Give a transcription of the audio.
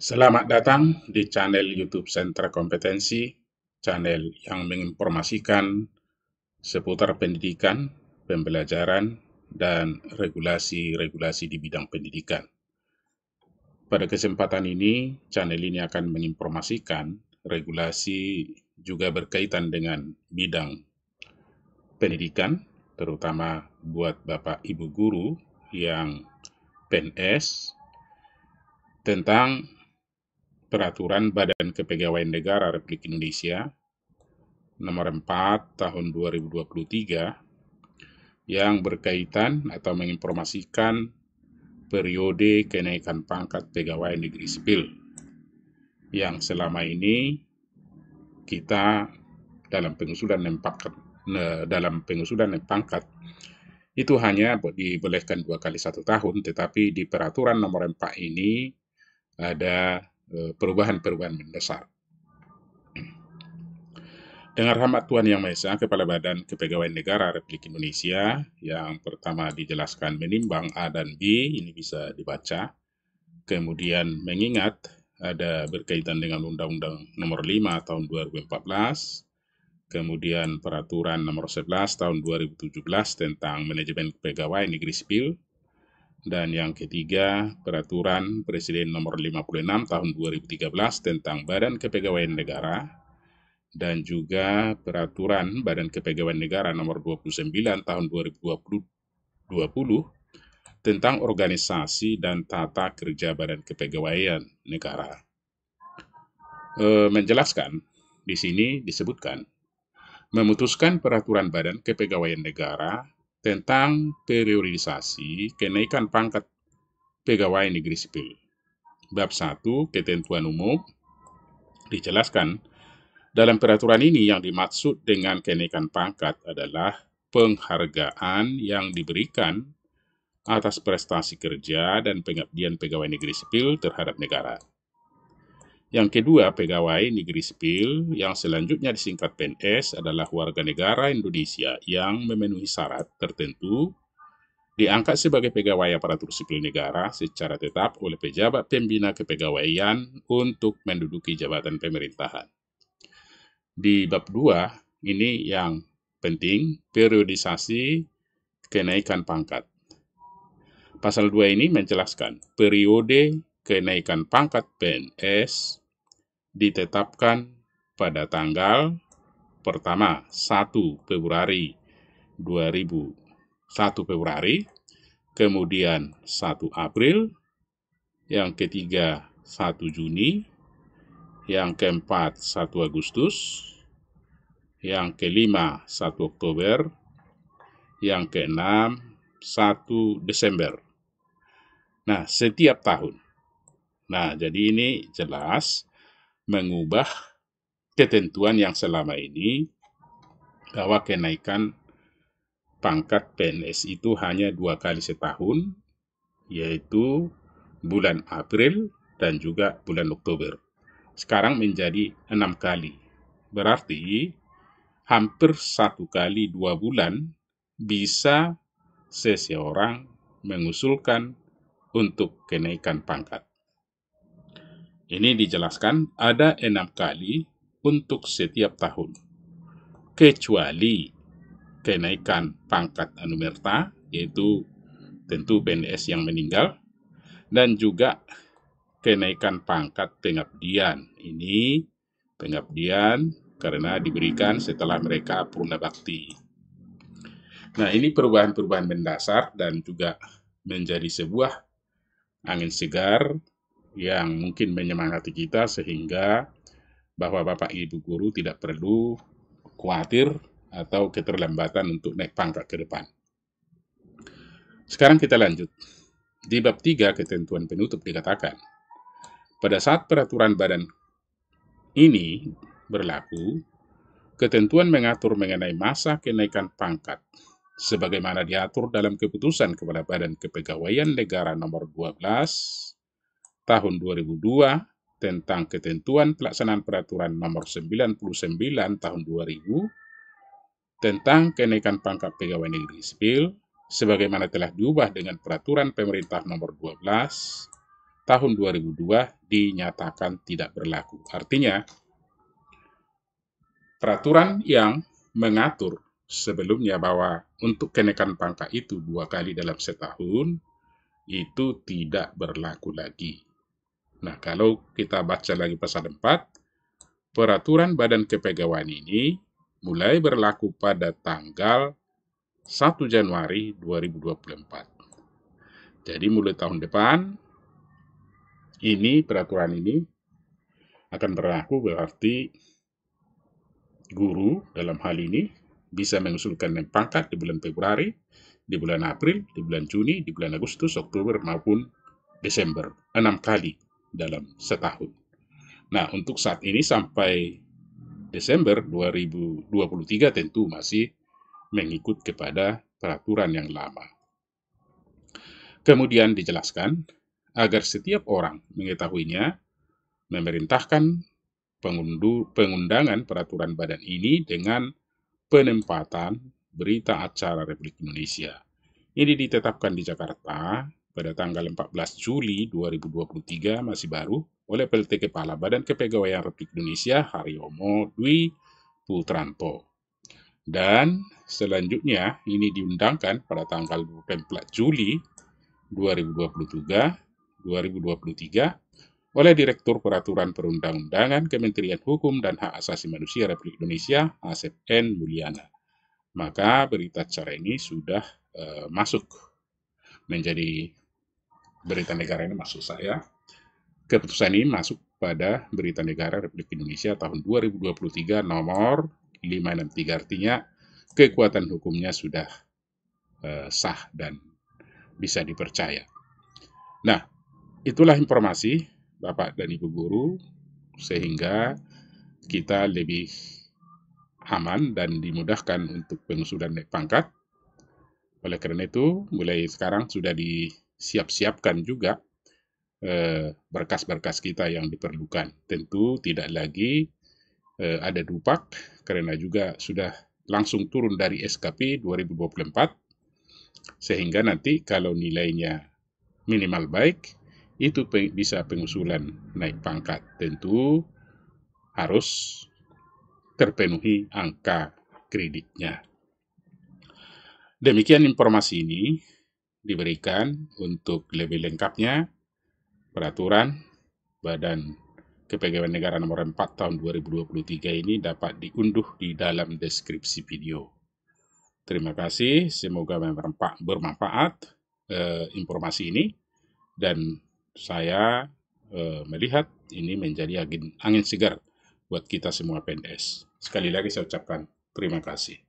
Selamat datang di channel YouTube Sentra Kompetensi, channel yang menginformasikan seputar pendidikan, pembelajaran, dan regulasi-regulasi di bidang pendidikan. Pada kesempatan ini, channel ini akan menginformasikan regulasi juga berkaitan dengan bidang pendidikan, terutama buat Bapak Ibu Guru yang PNS, tentang Peraturan Badan Kepegawaian Negara Republik Indonesia Nomor 4 Tahun 2023 yang berkaitan atau menginformasikan periode kenaikan pangkat pegawai negeri sipil yang selama ini kita dalam pengusulan pangkat itu hanya dibolehkan 2 kali 1 tahun, tetapi di peraturan nomor 4 ini ada perubahan-perubahan mendasar. Dengan rahmat Tuhan Yang Maha Esa, Kepala Badan Kepegawaian Negara Republik Indonesia, yang pertama dijelaskan menimbang A dan B, ini bisa dibaca. Kemudian mengingat ada berkaitan dengan Undang-Undang Nomor 5 Tahun 2014, kemudian Peraturan Nomor 11 Tahun 2017 tentang Manajemen Kepegawaian Negeri Sipil, dan yang ketiga, Peraturan Presiden Nomor 56 Tahun 2013 tentang Badan Kepegawaian Negara, dan juga Peraturan Badan Kepegawaian Negara Nomor 29 Tahun 2020 tentang organisasi dan tata kerja Badan Kepegawaian Negara. Menjelaskan, di sini disebutkan, memutuskan Peraturan Badan Kepegawaian Negara tentang periodisasi kenaikan pangkat pegawai negeri sipil. Bab 1, Ketentuan Umum, dijelaskan, dalam peraturan ini yang dimaksud dengan kenaikan pangkat adalah penghargaan yang diberikan atas prestasi kerja dan pengabdian pegawai negeri sipil terhadap negara. Yang kedua, pegawai negeri sipil yang selanjutnya disingkat PNS adalah warga negara Indonesia yang memenuhi syarat tertentu diangkat sebagai pegawai aparatur sipil negara secara tetap oleh pejabat pembina kepegawaian untuk menduduki jabatan pemerintahan. Di bab 2, ini yang penting, periodisasi kenaikan pangkat. Pasal 2 ini menjelaskan periode kenaikan pangkat PNS ditetapkan pada tanggal pertama 1 Februari 2001 Februari, kemudian 1 April, yang ketiga 1 Juni, yang keempat 1 Agustus, yang kelima 1 Oktober, yang keenam 1 Desember. Nah, setiap tahun. Nah, jadi ini jelas mengubah ketentuan yang selama ini bahwa kenaikan pangkat PNS itu hanya 2 kali setahun, yaitu bulan April dan juga bulan Oktober. Sekarang menjadi 6 kali. Berarti hampir 1 kali 2 bulan bisa seseorang mengusulkan untuk kenaikan pangkat. Ini dijelaskan ada 6 kali untuk setiap tahun, kecuali kenaikan pangkat anumerta, yaitu tentu PNS yang meninggal, dan juga kenaikan pangkat pengabdian. Ini pengabdian karena diberikan setelah mereka purna bakti. Nah, ini perubahan-perubahan mendasar dan juga menjadi sebuah angin segar yang mungkin menyemangati kita sehingga bahwa Bapak Ibu Guru tidak perlu khawatir atau keterlambatan untuk naik pangkat ke depan. Sekarang kita lanjut. Di bab 3 ketentuan penutup dikatakan, pada saat peraturan badan ini berlaku, ketentuan mengatur mengenai masa kenaikan pangkat sebagaimana diatur dalam keputusan Kepala Badan Kepegawaian Negara Nomor 12 Tahun 2002 tentang ketentuan pelaksanaan Peraturan Nomor 99 Tahun 2000 tentang kenaikan pangkat pegawai negeri sipil sebagaimana telah diubah dengan Peraturan Pemerintah Nomor 12 tahun 2002 dinyatakan tidak berlaku. Artinya, peraturan yang mengatur sebelumnya bahwa untuk kenaikan pangkat itu 2 kali dalam setahun, itu tidak berlaku lagi. Nah, kalau kita baca lagi pasal 4, peraturan Badan Kepegawaian ini mulai berlaku pada tanggal 1 Januari 2024. Jadi mulai tahun depan, peraturan ini akan berlaku, berarti guru dalam hal ini bisa mengusulkan naik pangkat di bulan Februari, di bulan April, di bulan Juni, di bulan Agustus, Oktober, maupun Desember. 6 kali dalam setahun. Nah, untuk saat ini sampai Desember 2023 tentu masih mengikut kepada peraturan yang lama. Kemudian dijelaskan, agar setiap orang mengetahuinya, memerintahkan pengundangan peraturan badan ini dengan penempatan berita acara Republik Indonesia. Ini ditetapkan di Jakarta pada tanggal 14 Juli 2023, masih baru, oleh PLT Kepala Badan Kepegawaian Republik Indonesia Haryomo Dwi Putranto. Dan selanjutnya ini diundangkan pada tanggal 24 Juli 2023 oleh Direktur Peraturan Perundang-undangan Kementerian Hukum dan Hak Asasi Manusia Republik Indonesia, Asep N. Mulyana. Maka berita acara ini sudah masuk menjadi berita negara ini, maksud saya. Keputusan ini masuk pada Berita Negara Republik Indonesia tahun 2023 nomor 563, artinya kekuatan hukumnya sudah sah dan bisa dipercaya. Nah, itulah informasi Bapak dan Ibu guru, sehingga kita lebih aman dan dimudahkan untuk pengusulan naik pangkat. Oleh karena itu, mulai sekarang sudah disiap-siapkan juga berkas-berkas kita yang diperlukan. Tentu tidak lagi ada dupak, karena juga sudah langsung turun dari SKP 2024, sehingga nanti kalau nilainya minimal baik, itu bisa pengusulan naik pangkat. Tentu harus terpenuhi angka kreditnya. Demikian informasi ini diberikan. Untuk lebih lengkapnya, peraturan Badan Kepegawaian Negara nomor 4 tahun 2023 ini dapat diunduh di dalam deskripsi video. Terima kasih, semoga bermanfaat informasi ini, dan saya melihat ini menjadi angin segar buat kita semua PNS. Sekali lagi saya ucapkan terima kasih.